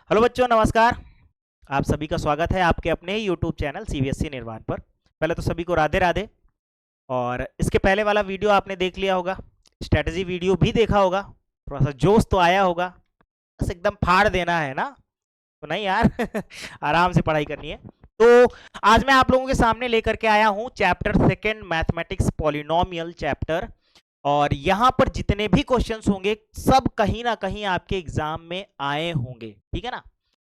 Hello बच्चों, नमस्कार। आप सभी का स्वागत है आपके अपने ही यूट्यूब चैनल सीबीएसई निर्वाण पर। पहले तो सभी को राधे राधे। और इसके पहले वाला वीडियो आपने देख लिया होगा, स्ट्रेटजी वीडियो भी देखा होगा, थोड़ा सा जोश तो आया होगा। बस एकदम फाड़ देना है ना, तो नहीं यार आराम से पढ़ाई करनी है। तो आज मैं आप लोगों के सामने लेकर के आया हूं chapter second mathematics polynomial chapter. और यहां पर जितने भी क्वेश्चंस होंगे सब कहीं ना कहीं आपके एग्जाम में आए होंगे, ठीक है ना,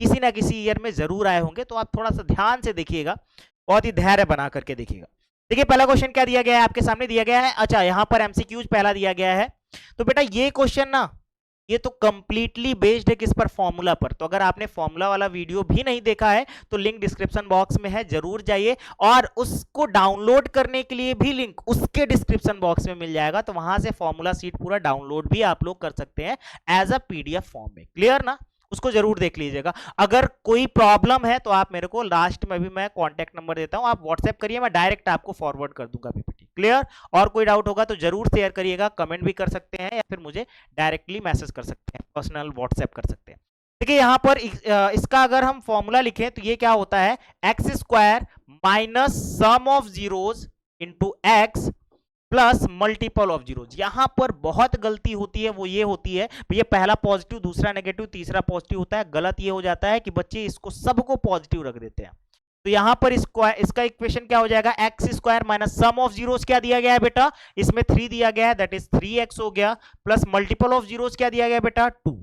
किसी ना किसी ईयर में जरूर आए होंगे। तो आप थोड़ा सा ध्यान से देखिएगा, बहुत ही धैर्य बना करके देखिएगा। देखिए पहला क्वेश्चन क्या दिया गया है, आपके सामने दिया गया है। अच्छा, यहां पर एमसीक्यूज पहला दिया गया है। तो बेटा ये क्वेश्चन ना, ये तो कंप्लीटली बेस्ड है किस पर, फॉर्मूला पर। तो अगर आपने फॉर्मूला वाला वीडियो भी नहीं देखा है तो लिंक डिस्क्रिप्शन बॉक्स में है, जरूर जाइए। और उसको डाउनलोड करने के लिए भी लिंक उसके डिस्क्रिप्शन बॉक्स में मिल जाएगा, तो वहां से फॉर्मूला सीट पूरा डाउनलोड भी आप लोग कर सकते हैं एज अ पीडीएफ फॉर्म में। क्लियर ना, उसको जरूर देख लीजिएगा। अगर कोई प्रॉब्लम है तो आप मेरे को लास्ट में भी मैं कांटेक्ट नंबर देता हूं, आप व्हाट्सएप करिए, मैं डायरेक्ट आपको फॉरवर्ड कर दूंगा पीपीटी। क्लियर। और कोई डाउट होगा तो जरूर शेयर करिएगा, कमेंट भी कर सकते हैं या फिर मुझे डायरेक्टली मैसेज कर सकते हैं, पर्सनल व्हाट्सएप कर सकते हैं। देखिए यहां पर इसका अगर हम फॉर्मूला लिखें तो ये क्या होता है, x square minus sum of zeros into x plus multiple of zeros. यहां पर बहुत गलती होती है, वो ये होती है भैया पहला पॉजिटिव दूसरा नेगेटिव तीसरा पॉजिटिव होता है। गलत ये हो जाता है कि बच्चे इसको सबको पॉजिटिव रख देते हैं। तो यहां पर इसका इक्वेशन क्या हो जाएगा, x square minus sum of zeros क्या दिया गया है बेटा, इसमें 3 दिया गया है, दैट इज 3x हो गया, प्लस मल्टीपल ऑफ जीरोज क्या दिया गया बेटा, 2।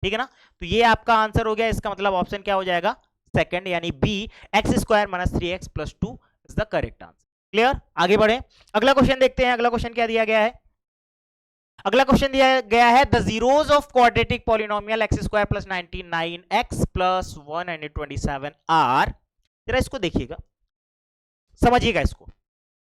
ठीक है ना, तो ये आपका आंसर हो गया। इसका मतलब ऑप्शन क्या हो जाएगा, सेकंड, यानी B, x square minus 3x plus 2 is the correct answer. Clear. आगे बढ़े, अगला क्वेश्चन देखते हैं। अगला क्वेश्चन क्या दिया गया है, अगला क्वेश्चन दिया गया है the zeros of quadratic polynomial x square plus 99x plus 127 are. जरा इसको देखिएगा, समझिएगा इसको।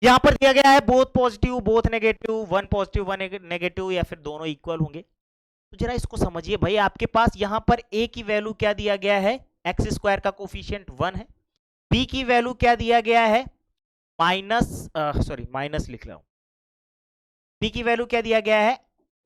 यहां पर दिया गया है both positive both negative, one positive one negative, या फिर दोनों इक्वल होंगे। तो जरा इसको समझिए भाई, आपके पास यहां पर a की वैल्यू क्या दिया गया है, एक्स स्क्वायर का कोफिशिएंट 1 है। b की वैल्यू क्या दिया गया है, माइनस लिख रहा हूं, b की वैल्यू क्या दिया गया है,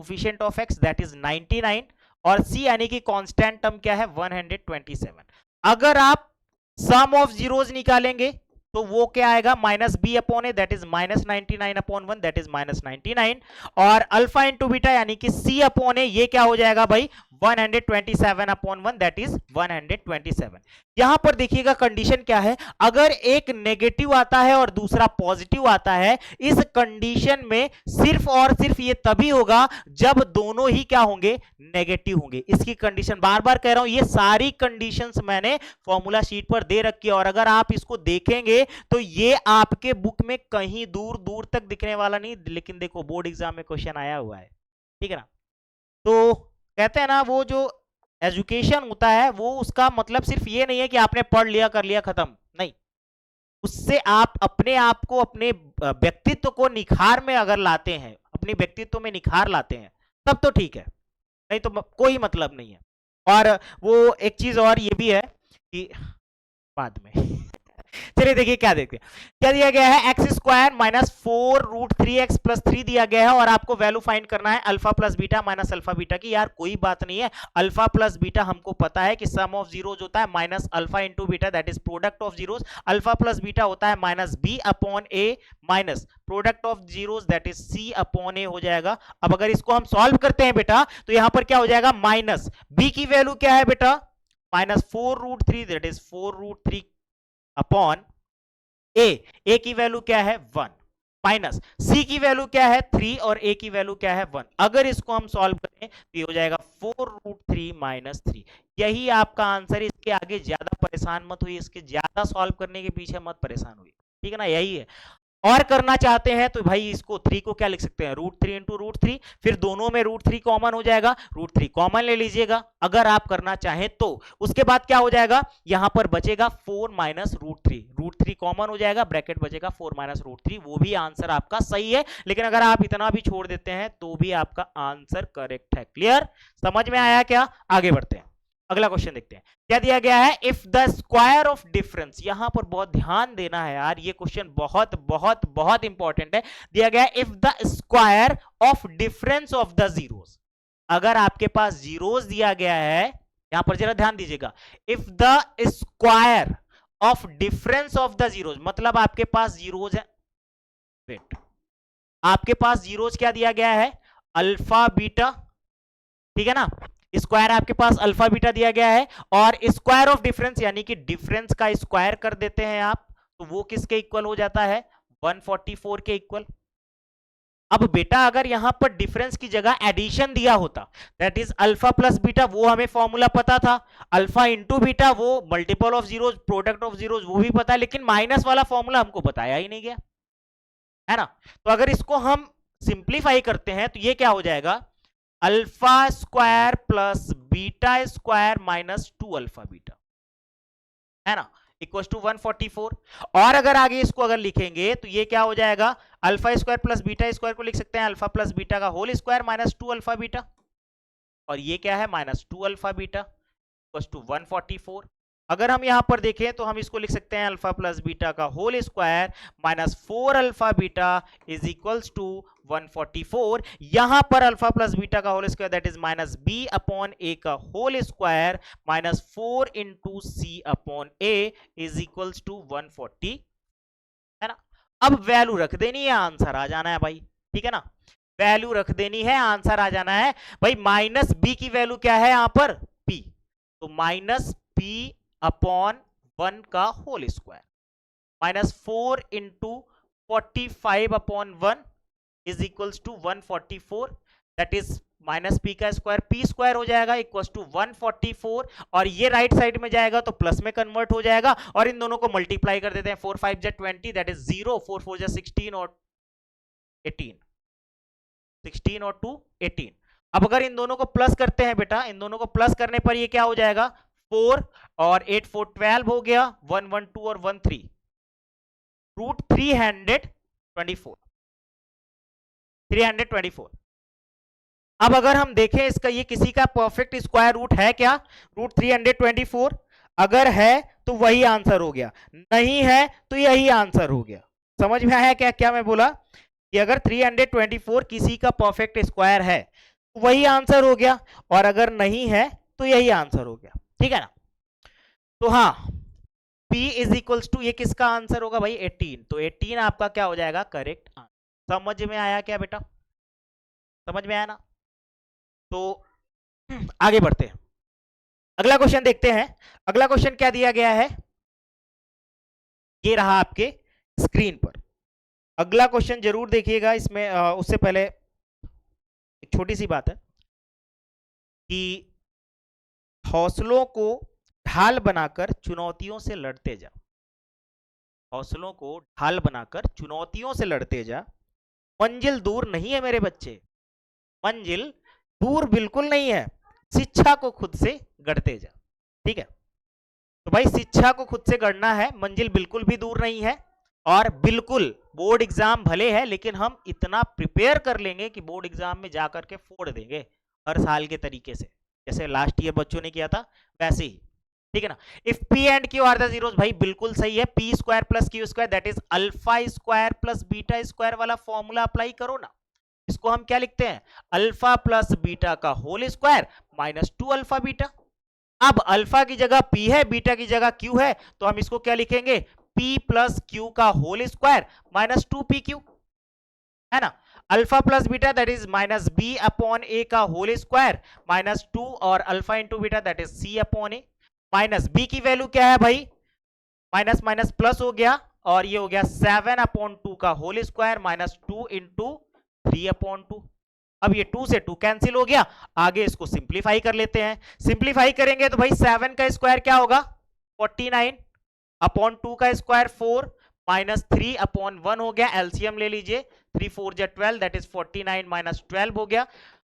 coefficient of x that is 99, और c यानी कि कांस्टेंट टर्म क्या है 127। अगर आप सम ऑफ जीरोज निकालेंगे तो वो क्या आएगा, minus B upon a that is minus 99 upon 1 that is minus 99, और अल्फा इंटू बीटा यानी कि सी अपॉन ए ये क्या हो जाएगा भाई 127 अपॉन 1 दैट इज 127। यहां पर देखिएगा कंडीशन क्या है, अगर एक नेगेटिव आता है और दूसरा पॉजिटिव आता है, इस कंडीशन में सिर्फ और सिर्फ ये तभी होगा जब दोनों ही क्या होंगे, नेगेटिव होंगे। इसकी कंडीशन बार बार कह रहा हूं, ये सारी कंडीशंस मैंने फॉर्मूला शीट पर दे रखी है, और अगर आप इसको देखेंगे तो ये आपके बुक में कहीं दूर दूर तक दिखने वाला नहीं, लेकिन देखो बोर्ड एग्जाम में क्वेश्चन आया हुआ है, ठीक है ना। तो कहते हैं ना, वो जो एजुकेशन होता है वो उसका मतलब सिर्फ ये नहीं है कि आपने पढ़ लिया कर लिया खत्म, नहीं, उससे आप अपने आप को, अपने व्यक्तित्व को निखार में अगर लाते हैं, अपने व्यक्तित्व में निखार लाते हैं, तब तो ठीक है, नहीं तो कोई मतलब नहीं है। और वो एक चीज और ये भी है कि बाद में चलिए देखिए क्या देखते हैं, क्या दिया गया है, x square minus 4√3x plus 3 दिया गया है, और आपको वैल्यू फाइंड करना है alpha plus beta minus alpha beta की। यार कोई बात नहीं है, अल्फा प्लस बीटा हमको पता है कि सम ऑफ जीरोज होता है minus alpha into beta that is product of zeros, alpha plus beta होता है minus B upon A minus product of zeros that is C upon A हो जाएगा। अब अगर इसको हम सॉल्व करते हैं बेटा तो यहां पर क्या हो जाएगा, माइनस बी की वैल्यू क्या है बेटा, minus 4√3 that is 4√3 upon A की वैल्यू क्या है 1, माइनस सी की वैल्यू क्या है 3 और ए की वैल्यू क्या है 1। अगर इसको हम सॉल्व करें तो ये हो जाएगा 4√3 माइनस 3। यही आपका आंसर है, इसके आगे ज्यादा परेशान मत हुई, इसके ज्यादा सॉल्व करने के पीछे मत परेशान हुई, ठीक है ना, यही है। और करना चाहते हैं तो भाई इसको 3 को क्या लिख सकते हैं, √3 इंटू √3, फिर दोनों में √3 कॉमन हो जाएगा, √3 कॉमन ले लीजिएगा अगर आप करना चाहें तो। उसके बाद क्या हो जाएगा, यहां पर बचेगा 4 माइनस √3, √3 कॉमन हो जाएगा, ब्रैकेट बचेगा 4 माइनस √3, वो भी आंसर आपका सही है। लेकिन अगर आप इतना भी छोड़ देते हैं तो भी आपका आंसर करेक्ट है। क्लियर, समझ में आया क्या, आगे बढ़ते हैं। अगला क्वेश्चन देखते हैं, क्या दिया गया है, if the square of difference. यहां पर बहुत ध्यान देना है यार, ये क्वेश्चन बहुत बहुत बहुत इंपॉर्टेंट है। दिया गया है if the square of difference of the zeros, अगर आपके पास जीरोस दिया गया है यहां पर जरा ध्यान दीजिएगा, if the square of difference of the zeros, मतलब आपके पास जीरोज है, वेट, आपके पास जीरोज क्या दिया गया है, अल्फा बीटा, ठीक है ना, स्क्वायर आपके पास अल्फा बीटा दिया गया है, और स्क्वायर ऑफ डिफरेंस यानी कि डिफरेंस का स्क्वायर कर देते हैं आप, तो वो किसके इक्वल हो जाता है, 144 के इक्वल। अब बेटा अगर यहां पर डिफरेंस की जगह एडिशन दिया होता, that is alpha plus beta, वो हमें फॉर्मूला पता था, अल्फा इंटू बीटा वो multiple of zeros, product of zeros वो भी पता है, लेकिन माइनस वाला फॉर्मूला हमको बताया ही नहीं गया, है ना। तो अगर इसको हम सिंप्लीफाई करते हैं तो ये क्या हो जाएगा, alpha square plus beta square minus 2 alpha beta, है ना, इक्वल टू 144। और अगर आगे इसको अगर लिखेंगे तो ये क्या हो जाएगा, alpha square plus beta square को लिख सकते हैं अल्फा प्लस बीटा का whole square minus 2 alpha beta, और ये क्या है minus 2 alpha beta equal to 144। अगर हम यहां पर देखें तो हम इसको लिख सकते हैं अल्फा प्लस बीटा का whole square minus 4 alpha beta is equals to 144। यहां पर अल्फा प्लस बीटा का whole square that is minus B upon ए का whole square minus 4 into C upon A is equals to 140, है ना। अब value रख देनी है, आंसर आ जाना है भाई, ठीक है ना, वैल्यू रख देनी है, आंसर आ जाना है भाई। माइनस बी की वैल्यू क्या है यहां पर, पी, तो माइनस पी अपॉन 1 का whole square minus 4 into 45 upon 1 is equals to 144, that is minus p का स्क्वायर, पी स्क्वायर हो जाएगा इक्वल्स टू 144, और ये राइट साइड में जाएगा तो प्लस में कन्वर्ट हो जाएगा, और इन दोनों को मल्टीप्लाई कर देते हैं, 4 5 जा 20 दैट इज 0, 4 4 जा 16 और 18, 16 और 2 18। अब अगर इन दोनों को प्लस करते हैं बेटा, इन दोनों को प्लस करने पर ये क्या हो जाएगा, 4 और 8 4 12 हो गया, 1 1 2 और 1 3, रूट 324। अब अगर हम देखें इसका, ये किसी का परफेक्ट स्क्वायर रूट है क्या, रूट 324, अगर है तो वही आंसर हो गया, नहीं है तो यही आंसर हो गया। समझ में आया क्या क्या मैं बोला, कि अगर 324 किसी का परफेक्ट स्क्वायर है तो वही आंसर हो गया, और अगर नहीं है तो यही आंसर हो गया, ठीक है ना। तो हाँ, P इज इक्वल्स टू, ये किसका आंसर होगा भाई, 18, तो 18 आपका क्या हो जाएगा, करेक्ट आंसर। समझ में आया क्या बेटा, समझ में आया ना। तो आगे बढ़ते हैं, अगला क्वेश्चन देखते हैं। अगला क्वेश्चन क्या दिया गया है, ये रहा आपके स्क्रीन पर। अगला क्वेश्चन जरूर देखिएगा, इसमें उससे पहले एक छोटी सी बात है कि हौसलों को ढाल बनाकर चुनौतियों से लड़ते जा, हौसलों को ढाल बनाकर चुनौतियों से लड़ते जा, मंजिल दूर नहीं है मेरे बच्चे, मंजिल दूर बिल्कुल नहीं है, शिक्षा को खुद से गढ़ते जा, ठीक है। तो भाई शिक्षा को खुद से गढ़ना है, मंजिल बिल्कुल भी दूर नहीं है, और बिल्कुल बोर्ड एग्जाम भले है लेकिन हम इतना प्रिपेयर कर लेंगे कि बोर्ड एग्जाम में जाकर के फोड़ देंगे हर साल के तरीके से, जैसे लास्ट ईयर बच्चों ने किया था वैसे ही, ठीक है ना। If p and q are the zeros, भाई बिल्कुल सही है, p square plus q square that is alpha square plus beta square वाला फॉर्मूला अप्लाई करो ना। इसको हम क्या लिखते हैं, अल्फा प्लस बीटा का whole square minus 2 alpha beta. अब अल्फा की जगह पी है, बीटा की जगह क्यू है, तो हम इसको क्या लिखेंगे, पी प्लस क्यू का whole square minus 2 P Q, है ना। Alpha plus beta that is minus B upon ए का होल स्क्वायर माइनस 2, और alpha into beta that is C upon A. Minus B की वैल्यू क्या है भाई, माइनस माइनस प्लस हो गया, और ये हो गया 7 अपॉन 2 का whole square minus 2 into 3 upon 2। अब ये 2 से 2 कैंसिल हो गया, आगे इसको सिंप्लीफाई कर लेते हैं। सिंप्लीफाई करेंगे तो भाई 7 का स्क्वायर क्या होगा, 49 अपॉन 2 का स्क्वायर 4 माइनस 3 अपॉन 1 हो गया, एलसीएम ले लीजिए, 3 4 जा 12 दैट इज 49 माइनस 12 हो गया।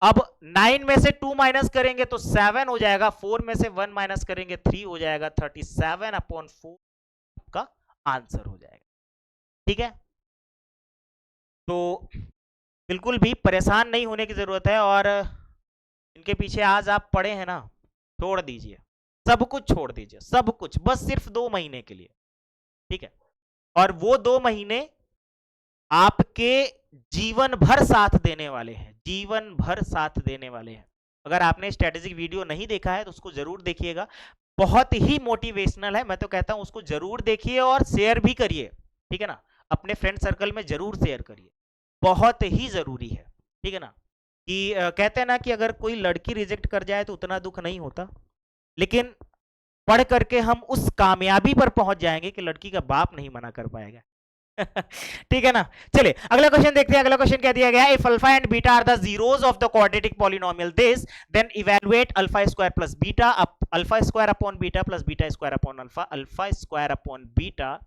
अब 9 में से 2 माइनस करेंगे तो 7 हो जाएगा, 4 में से 1 माइनस करेंगे 3 हो जाएगा, 37 अपॉन 4 का आंसर हो जाएगा, ठीक है। तो बिल्कुल भी परेशान नहीं होने की जरूरत है, और इनके पीछे आज आप पड़े हैं ना, छोड़ दीजिए, सब कुछ छोड़ दीजिए, सब कुछ, बस सिर्फ 2 महीने के लिए, ठीक है। और वो 2 महीने आपके जीवन भर साथ देने वाले हैं, जीवन भर साथ देने वाले हैं। अगर आपने स्ट्रेटेजिक वीडियो नहीं देखा है तो उसको जरूर देखिएगा, बहुत ही मोटिवेशनल है। मैं तो कहता हूं उसको जरूर देखिए और शेयर भी करिए, ठीक है ना, अपने फ्रेंड सर्कल में जरूर शेयर करिए, बहुत ही जरूरी है, ठीक है ना। कि कहते हैं ना कि अगर कोई लड़की रिजेक्ट कर जाए तो उतना दुख नहीं होता, लेकिन पढ़ करके हम उस कामयाबी पर पहुंच जाएंगे कि लड़की का बाप नहीं मना कर पाएगा। ठीक है ना। चलिए अगला क्वेश्चन देखते हैं। अगला क्वेश्चन क्या दिया गया है, if alpha and beta are the zeros of the quadratic polynomial this then evaluate alpha square plus beta alpha square upon beta plus beta square upon alpha, alpha square upon beta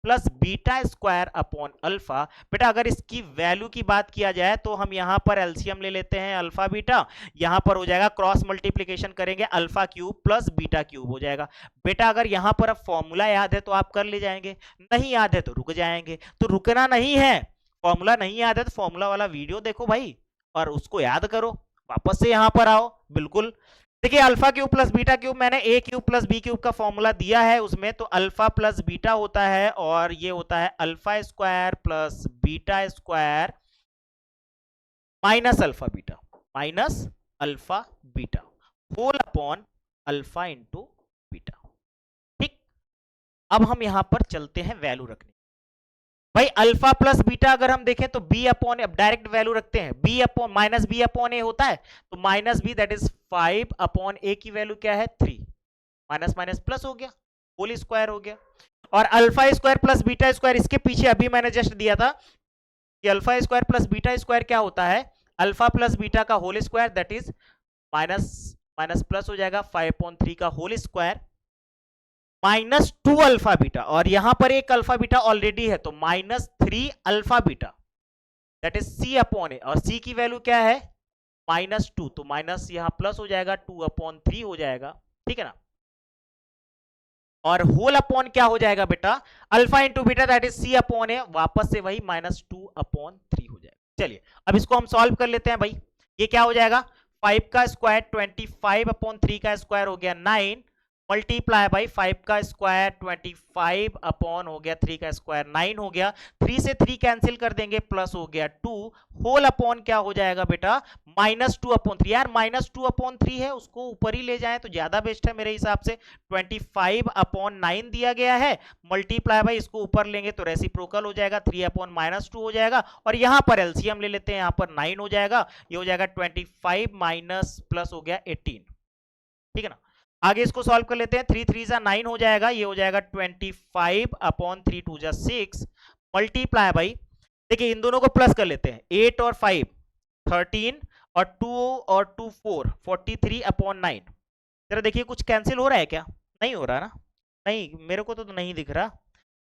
plus beta square upon alpha. बेटा अगर इसकी value की बात किया जाए तो हम यहां पर एलसीएम ले लेते हैं अल्फा बीटा, यहां पर हो जाएगा क्रॉस मल्टीप्लीकेशन करेंगे alpha cube plus beta cube हो जाएगा। बेटा अगर यहां पर अब फॉर्मूला याद है तो आप कर ले जाएंगे, नहीं याद है तो रुक जाएंगे। तो रुकना नहीं है, फॉर्मूला नहीं याद है तो फॉर्मूला वाला वीडियो देखो भाई और उसको याद करो, वापस से यहां पर आओ। बिल्कुल देखिए alpha cube plus beta cube मैंने ए क्यूब प्लस बी क्यूब का फॉर्मूला दिया है उसमें, तो अल्फा प्लस बीटा होता है और ये होता है alpha square plus beta square minus alpha beta whole upon alpha into beta. ठीक, अब हम यहां पर चलते हैं वैल्यू रखने। भाई अल्फा प्लस बीटा अगर हम देखें तो बी अपॉन, अब डायरेक्ट वैल्यू रखते हैं, B upon minus B upon A होता है, तो minus B that is 5 upon A की वैल्यू क्या है 3, माइनस माइनस प्लस हो गया, होल स्क्वायर हो गया। और alpha square plus beta square, इसके पीछे अभी मैंने जस्ट दिया था कि alpha square plus beta square क्या होता है, अल्फा प्लस बीटा का whole square that is minus minus plus हो जाएगा 5/3 का whole square minus 2 alpha beta, और यहां पर एक अल्फा बीटा ऑलरेडी है तो minus 3 alpha beta that is C upon A, और सी की वैल्यू क्या है -2, तो माइनस यहां प्लस हो जाएगा 2/3 हो जाएगा, ठीक है ना। और होल अपॉन क्या हो जाएगा बेटा, alpha into beta that is C upon A, वापस से वही -2/3 हो जाएगा। चलिए अब इसको हम सॉल्व कर लेते हैं भाई। ये क्या हो जाएगा, 5 का स्क्वायर 25/3 का स्क्वायर हो गया 9 मल्टीप्लाई बाई 5 का स्क्वायर 25 अपॉन हो गया 3 का स्क्वायर 9 हो गया, 3 से 3 कैंसिल कर देंगे प्लस हो गया 2 होल अपॉन क्या हो जाएगा बेटा -2/3। यार -2/3 है उसको ऊपर ही ले जाएं तो ज्यादा बेस्ट है मेरे हिसाब से। 25/9 दिया गया है, मल्टीप्लाई बाई इसको ऊपर लेंगे तो रेसिप्रोकल हो जाएगा 3/-2 हो जाएगा, और यहां पर एलसीएम ले लेते हैं, यहां पर 9 हो जाएगा, ये हो जाएगा 25 माइनस प्लस हो गया 18, ठीक है ना। आगे इसको सॉल्व कर लेते हैं, 3 3 जा 9 हो जाएगा, ये हो जाएगा 25/3 2 जा 6 मल्टीप्लाई बाई, देखिए इन दोनों को प्लस कर लेते हैं, 8 और 5 13 और 2 और 2 4 43/9। जरा देखिए कुछ कैंसिल हो रहा है क्या, नहीं हो रहा ना, नहीं मेरे को तो नहीं दिख रहा,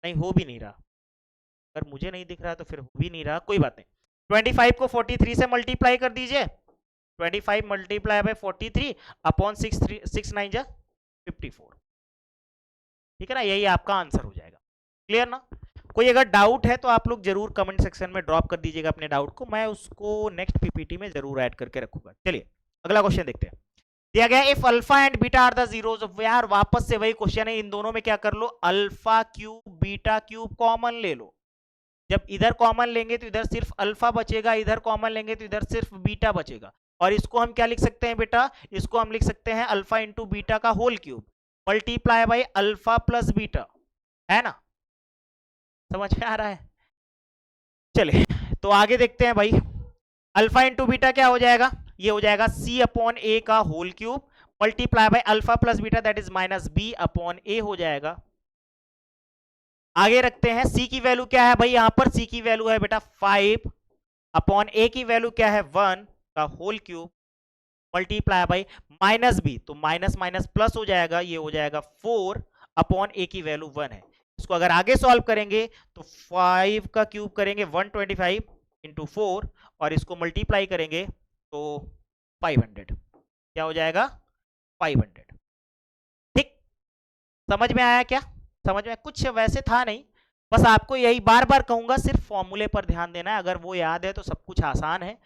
नहीं हो भी नहीं रहा, अगर मुझे नहीं दिख रहा तो फिर हो भी नहीं रहा, कोई बात नहीं। 25 को 43 से मल्टीप्लाई कर दीजिए, 25 मल्टीप्लाई बाय 43 अपॉन 6 9 जा 54, ठीक है ना, यही आपका आंसर हो जाएगा। क्लियर ना। कोई अगर डाउट है तो आप लोग जरूर कमेंट सेक्शन में ड्रॉप कर दीजिएगा अपने डाउट को, मैं उसको नेक्स्ट पीपीटी में जरूर ऐड करके रखूंगा। चलिए अगला क्वेश्चन देखते हैं। दिया गया if alpha and beta are the zeros of, यार वापस से वही क्वेश्चन है, इन दोनों में क्या कर लो, alpha cube beta cube common ले लो। जब इधर कॉमन लेंगे तो इधर सिर्फ अल्फा बचेगा, इधर कॉमन लेंगे तो इधर सिर्फ बीटा बचेगा, और इसको हम क्या लिख सकते हैं बेटा, इसको हम लिख सकते हैं अल्फा इंटू बीटा का whole cube multiply by alpha plus beta, है ना, समझ में आ रहा है। चलिए तो आगे देखते हैं भाई, अल्फा इंटू बीटा क्या हो जाएगा, ये हो जाएगा सी अपॉन ए का whole cube multiply by alpha plus beta that is minus B upon A हो जाएगा। आगे रखते हैं, सी की वैल्यू क्या है भाई, यहां पर सी की वैल्यू है बेटा 5 अपॉन ए की वैल्यू क्या है 1 का whole cube multiply by minus b, तो माइनस माइनस प्लस हो जाएगा, ये हो जाएगा 4 अपॉन ए की वैल्यू 1 है। इसको अगर आगे सॉल्व करेंगे तो 5 का क्यूब करेंगे 125 इंटू 4 और इसको मल्टीप्लाई करेंगे तो 500, क्या हो जाएगा 500। ठीक, समझ में आया क्या, समझ में कुछ वैसे था नहीं, बस आपको यही बार बार कहूंगा सिर्फ फॉर्मूले पर ध्यान देना है, अगर वो याद है तो सब कुछ आसान है,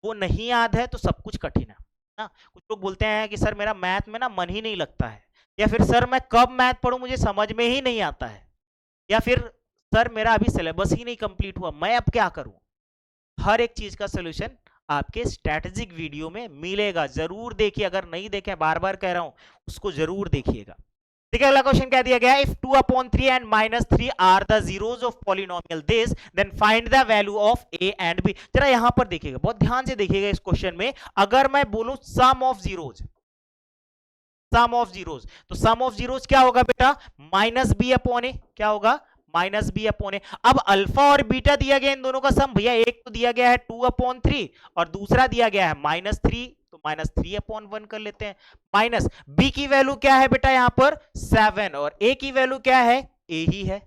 वो नहीं याद है तो सब कुछ कठिन है ना। कुछ लोग बोलते हैं कि सर मेरा मैथ में ना मन ही नहीं लगता है, या फिर सर मैं कब मैथ पढ़ूं मुझे समझ में ही नहीं आता है, या फिर सर मेरा अभी सिलेबस ही नहीं कंप्लीट हुआ मैं अब क्या करूं। हर एक चीज का सोल्यूशन आपके स्ट्रैटेजिक वीडियो में मिलेगा, जरूर देखिए, अगर नहीं देखें बार बार कह रहा हूं उसको जरूर देखिएगा। ठीक है, अगला क्वेश्चन क्या दिया गया है, if 2/3 and -3 are the zeros of polynomial this then find the value of a and b. जरा यहां पर देखिएगा, बहुत ध्यान से देखिएगा इस क्वेश्चन में, अगर मैं बोलूं sum of zeros, sum of zeros, तो सम ऑफ जीरोस क्या होगा बेटा, -b/a, क्या होगा, -b/a। अब अल्फा और बीटा दिया गया इन दोनों का सम, भैया एक तो दिया गया है 2/3 और दूसरा दिया गया है -3, तो -3/1 कर लेते हैं। माइनस b की वैल्यू क्या है बेटा यहां पर 7 और a की वैल्यू क्या है, a ही है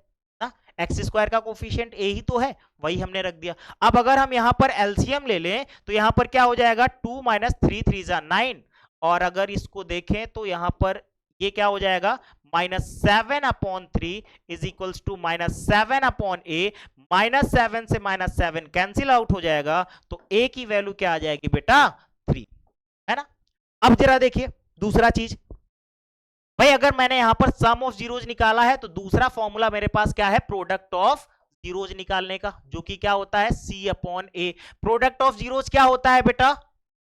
ना, एक्स स्क्वायर का कोफिशिएंट a ही तो है, वही हमने रख दिया। अब अगर हम यहां पर एलसीएम ले लें तो यहां पर क्या हो जाएगा, 2 - 3 3 9, और अगर इसको देखें तो यहां पर ये क्या हो जाएगा, -7/3 इज इक्वल्स टू -7/a, -7 से -7 कैंसिल आउट हो जाएगा, तो a की वैल्यू क्या आ जाएगी बेटा 3, है ना। अब जरा देखिए दूसरा चीज, भाई अगर मैंने यहां पर सम ऑफ जीरोज निकाला है तो दूसरा फॉर्मूला मेरे पास क्या है, प्रोडक्ट ऑफ जीरोज निकालने का, जो कि क्या होता है C/A। प्रोडक्ट ऑफ जीरोज क्या होता है बेटा,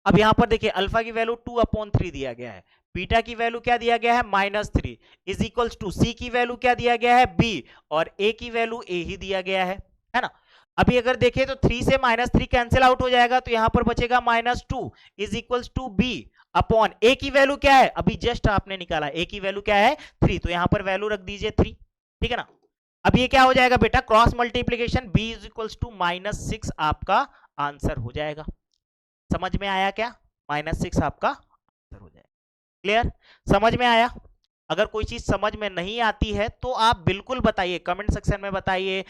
अब यहां पर देखिए अल्फा की वैल्यू 2/3 दिया गया है, बीटा की वैल्यू क्या दिया गया है -3 इज इक्वल्स टू सी की वैल्यू क्या दिया गया है b, और a की वैल्यू a ही दिया गया है ना। अभी अगर देखें तो 3 से -3 कैंसिल आउट हो जाएगा, तो यहां पर बचेगा -2 is equals to b upon a की वैल्यू क्या है, अभी जस्ट आपने निकाला, a की वैल्यू क्या है 3, तो यहां पर वैल्यू रख दीजिए 3, ठीक है ना। अब ये क्या हो जाएगा बेटा, cross multiplication, b is equals to -6 आपका आंसर हो जाएगा। समझ में आया क्या, -6 आपका आंसर हो जाएगा। क्लियर, समझ में आया। अगर कोई चीज समझ में नहीं आती है तो आप बिल्कुल बताइए, कमेंट सेक्शन में बताइए,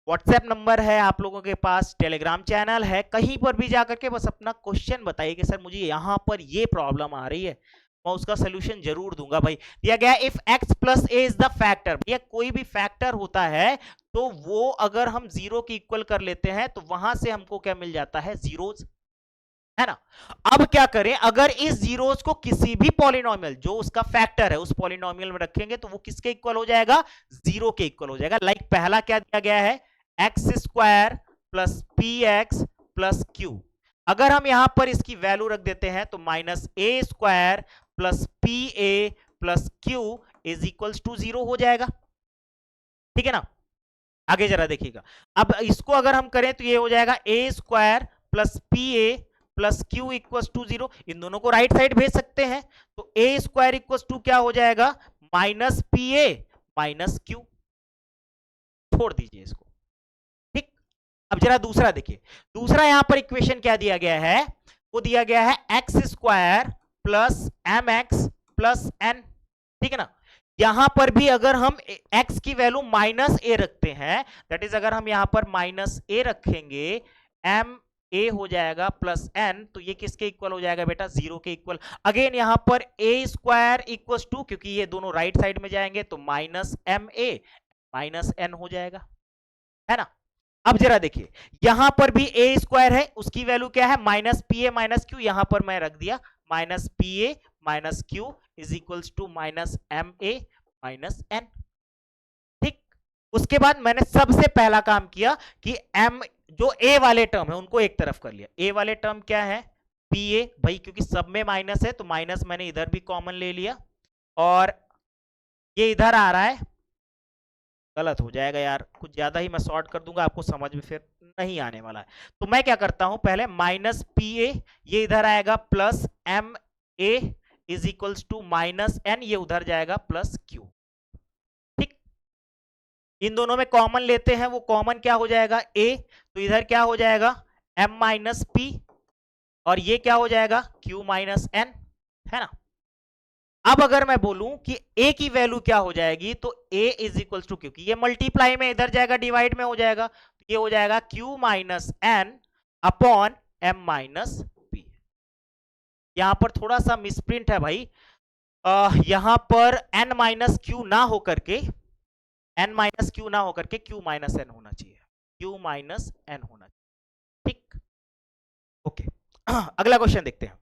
व्हाट्सएप नंबर है आप लोगों के पास, टेलीग्राम चैनल है, कहीं पर भी जाकर के बस अपना क्वेश्चन बताइए कि सर मुझे यहां पर ये प्रॉब्लम आ रही है, मैं उसका सोल्यूशन जरूर दूंगा। भाई दिया गया if x + a is the factor, भैया कोई भी फैक्टर होता है तो वो अगर हम जीरो के इक्वल कर लेते हैं तो वहां से हमको क्या मिल जाता है, जीरोज, है ना। अब क्या करें, अगर इस जीरोस को किसी भी पॉलिनोमियल जो उसका फैक्टर है उस पॉलिनोमियल में रखेंगे तो वो किसके इक्वल हो जाएगा, जीरो के इक्वल हो जाएगा। लाइक पहला क्या दिया गया है, x² + px + q, अगर हम यहां पर इसकी वैल्यू रख देते हैं तो -a² + pa + q is equals to 0 हो जाएगा, ठीक है ना। आगे जरा देखिएगा, अब इसको अगर हम करें तो ये हो जाएगा a² + pa + q equals to 0, इन दोनों को राइट साइड भेज सकते हैं, तो a² इक्वल्स टू क्या हो जाएगा, -pa - q, छोड़ दीजिए इसको, ठीक। अब जरा दूसरा देखिए, दूसरा यहां पर इक्वेशन क्या दिया गया है, वो दिया गया है x² + mx + n, ठीक है ना। यहां पर भी अगर हम x की वैल्यू -a रखते हैं, दैट इज अगर हम यहां पर -a रखेंगे, m a हो जाएगा प्लस n, तो ये किसके इक्वल हो जाएगा बेटा, 0 के इक्वल। अगेन यहां पर a² इक्वल्स टू, क्योंकि ये दोनों राइट साइड में जाएंगे तो -ma - n हो जाएगा, है ना। अब जरा देखिए यहां पर भी a² है, उसकी वैल्यू क्या है, -pa - q, यहां पर मैं रख दिया -pa - q is equals to -ma - n, ठीक। उसके बाद मैंने सबसे पहला काम किया कि m जो a वाले टर्म है उनको एक तरफ कर लिया, a वाले टर्म क्या है pa, भाई क्योंकि सब में माइनस है तो माइनस मैंने इधर भी कॉमन ले लिया, और ये इधर आ रहा है, गलत हो जाएगा यार, कुछ ज्यादा ही मैं शॉर्ट कर दूंगा, आपको समझ में फिर नहीं आने वाला है। तो मैं क्या करता हूं, पहले -pa, ये इधर आएगा +ma is equals to -n, ये उधर जाएगा +q, ठीक। इन दोनों में कॉमन लेते हैं, वो कॉमन क्या हो जाएगा a, तो इधर क्या हो जाएगा m - p, और ये क्या हो जाएगा q - n, है ना। अब अगर मैं बोलूं कि a की वैल्यू क्या हो जाएगी, तो a इज इक्वल्स टू, क्योंकि ये मल्टीप्लाई में इधर जाएगा डिवाइड में हो जाएगा, तो ये हो जाएगा q - n upon m - p। यहां पर थोड़ा सा मिसप्रिंट है भाई, यहां पर n - q ना होकर के q - n होना चाहिए, q - n होना चाहिए, ठीक। ओके, अगला क्वेश्चन देखते हैं।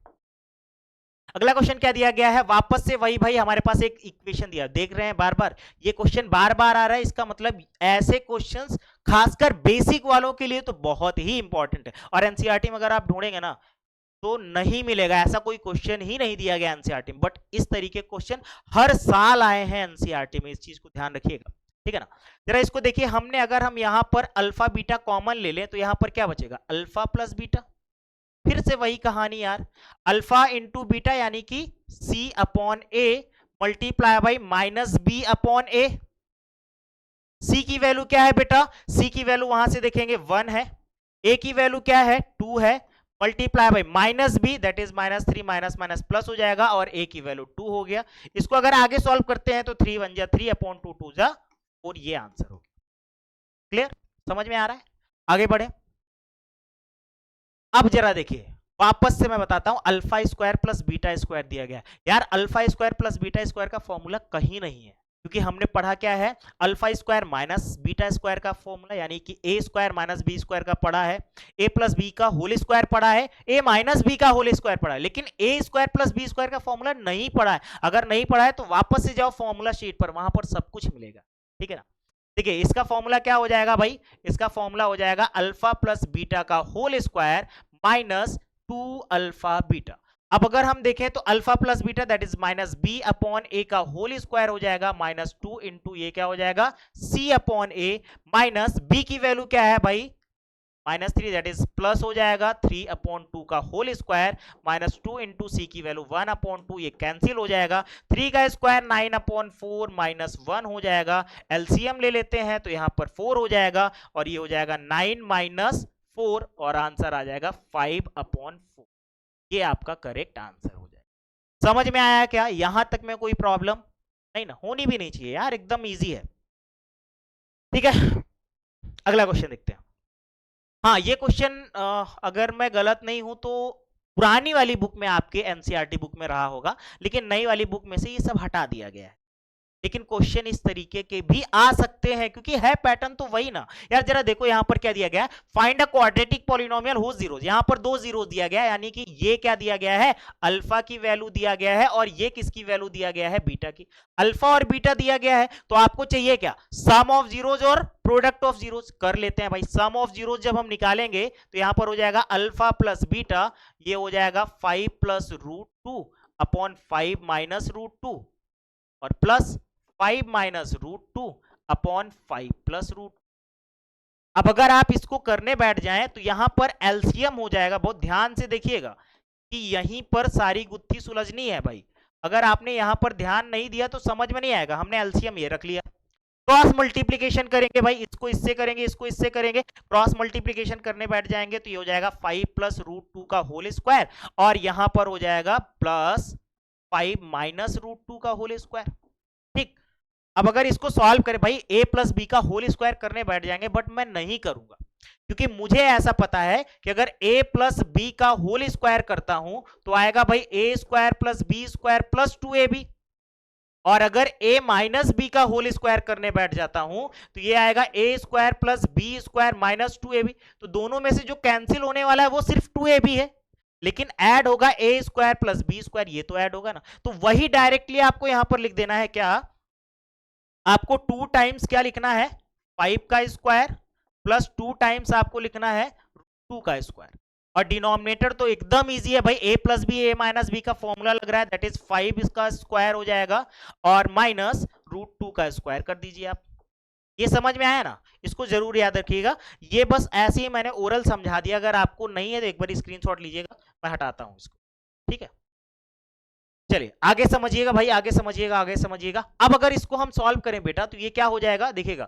अगला क्वेश्चन क्या दिया गया है, वापस से वही भाई, हमारे पास एक इक्वेशन दिया, देख रहे हैं बार बार ये क्वेश्चन बार बार आ रहा है, इसका मतलब ऐसे क्वेश्चंस खासकर बेसिक वालों के लिए तो बहुत ही इंपॉर्टेंट है। और एनसीईआरटी में अगर आप ढूंढेंगे ना तो नहीं मिलेगा, ऐसा कोई क्वेश्चन ही नहीं दिया गया एनसीईआरटी में, बट इस तरीके क्वेश्चन हर साल आए हैं एनसीईआरटी में, इस चीज को ध्यान रखिएगा, ठीक है ना। जरा इसको देखिए, हमने अगर हम यहां पर अल्फा बीटा कॉमन ले लें तो यहां पर क्या बचेगा, अल्फा प्लस बीटा। फिर से वही कहानी यार, अल्फा इंटू बीटा यानी कि C upon A multiply by minus B upon A. C की वैल्यू क्या है बेटा, सी की वैल्यू वहां से देखेंगे 1 है, ए की वैल्यू क्या है 2 है, multiply by minus B that is minus 3 minus minus plus हो जाएगा और ए की वैल्यू 2 हो गया। इसको अगर आगे सॉल्व करते हैं तो 3 1 जा 3 अपॉन 2 2 जा 4, ये आंसर हो गया। क्लियर, समझ में आ रहा है, आगे बढ़े। अब जरा देखिए वापस से मैं बताता हूं, alpha square plus beta square दिया गया है यार, alpha square plus beta square का फॉर्मूला कहीं नहीं है, क्योंकि हमने पढ़ा क्या है, alpha square minus beta square का फॉर्मूला, यानी कि ए स्क्वायर माइनस बी स्क्वायर का पढ़ा है, ए प्लस बी का होल स्क्वायर पढ़ा है, ए माइनस बी का होल स्क्वायर पढ़ा है, लेकिन ए स्क्वायर प्लस बी स्क्वायर का फॉर्मूला नहीं पढ़ा है। अगर नहीं पढ़ा है तो वापस से जाओ फॉर्मूला शीट पर, वहां पर सब कुछ मिलेगा, ठीक है ना। देखिए इसका फॉर्मूला क्या हो जाएगा भाई, इसका फॉर्मूला हो जाएगा अल्फा प्लस बीटा का whole square minus 2 alpha beta. अब अगर हम देखें तो alpha plus beta that is minus B upon ए का होल स्क्वायर हो जाएगा, माइनस 2 इंटू ये क्या हो जाएगा सी अपॉन ए, माइनस बी की वैल्यू क्या है भाई माइनस 3 दैट इज प्लस हो जाएगा 3 अपॉन 2 का होल स्क्वायर, माइनस 2 इंटू सी की वैल्यू 1 अपॉन 2, ये कैंसिल हो जाएगा, 3 का स्क्वायर 9 अपॉन 4 माइनस 1 हो जाएगा, एलसीएम ले लेते हैं तो यहां पर 4 हो जाएगा और ये हो जाएगा 9 माइनस 4 और आंसर आ जाएगा 5 अपॉन 4। ये आपका करेक्ट आंसर हो जाएगा। समझ में आया क्या, यहां तक में कोई प्रॉब्लम नहीं ना, होनी भी नहीं चाहिए यार, एकदम इजी है, ठीक है। अगला क्वेश्चन देखते हैं। हाँ ये क्वेश्चन अगर मैं गलत नहीं हूं तो पुरानी वाली बुक में आपके एनसीईआरटी बुक में रहा होगा, लेकिन नई वाली बुक में से ये सब हटा दिया गया है, लेकिन क्वेश्चन इस तरीके के भी आ सकते हैं क्योंकि है पैटर्न तो वही ना यार। जरा देखो यहां पर क्या दिया गया है, find a quadratic polynomial whose zeros, यहां पर 2 जीरोस दिया गया है, यानी कि ये क्या दिया गया है, अल्फा की वैल्यू दिया गया है और ये किसकी वैल्यू दिया गया है, बीटा की। अल्फा और बीटा दिया गया है तो आपको चाहिए क्या, सम ऑफ जीरोस और प्रोडक्ट ऑफ जीरोस। कर लेते हैं भाई, सम ऑफ जीरोस जब हम निकालेंगे तो यहां पर हो जाएगा अल्फा प्लस बीटा, ये हो जाएगा 5 plus root 2 upon 5 minus root 2 और plus 5 minus root 2 upon 5 plus root. अब अगर आप इसको करने बैठ जाएं तो यहां पर एलसीएम हो जाएगा, बहुत ध्यान से देखिएगा कि यहीं पर सारी गुत्थी सुलझनी है भाई। अगर आपने यहां पर ध्यान नहीं दिया तो समझ में नहीं आएगा। हमने एलसीएम ये रख लिया, क्रॉस मल्टीप्लीकेशन करेंगे भाई, इसको इससे करेंगे, इसको इससे करेंगे, क्रॉस मल्टीप्लीकेशन करने बैठ जाएंगे तो ये हो जाएगा 5 प्लस रूट 2 का होल स्क्वायर और यहां पर हो जाएगा प्लस 5 माइनस रूट 2 का होल स्क्वायर, ठीक। अब अगर इसको सॉल्व करें भाई, a प्लस बी का होल स्क्वायर करने बैठ जाएंगे, बट मैं नहीं करूंगा क्योंकि मुझे ऐसा पता है कि अगर a प्लस बी का होल स्क्वायर करता हूं तो आएगा भाई a square plus b square plus 2ab, और अगर a माइनस बी का होल स्क्वायर करने बैठ जाता हूं तो ये आएगा a square plus b square minus 2ab। तो दोनों में से जो कैंसिल होने वाला है वो सिर्फ 2ab है, लेकिन ऐड होगा a square plus b square, ये तो ऐड होगा ना, तो वही डायरेक्टली आपको यहां पर लिख देना है। क्या आपको 2 टाइम्स क्या लिखना है, 5 का स्क्वायर प्लस 2 टाइम्स आपको लिखना है 2 का स्क्वायर, और डिनोमिनेटर तो एकदम इजी है भाई, a plus b a minus b का फॉर्मूला लग रहा है दैट इज 5 इसका स्क्वायर हो जाएगा और माइनस रूट 2 का स्क्वायर कर दीजिए आप। ये समझ में आया ना, इसको जरूर याद रखिएगा। ये बस ऐसे ही मैंने ओरल समझा दिया, अगर आपको नहीं है तो एक बार स्क्रीनशॉट लीजिएगा, मैं हटाता हूं इसको, ठीक है। चलिए आगे समझिएगा भाई, आगे समझिएगा, आगे समझिएगा। अब अगर इसको हम सॉल्व करें बेटा तो ये क्या हो जाएगा, देखिएगा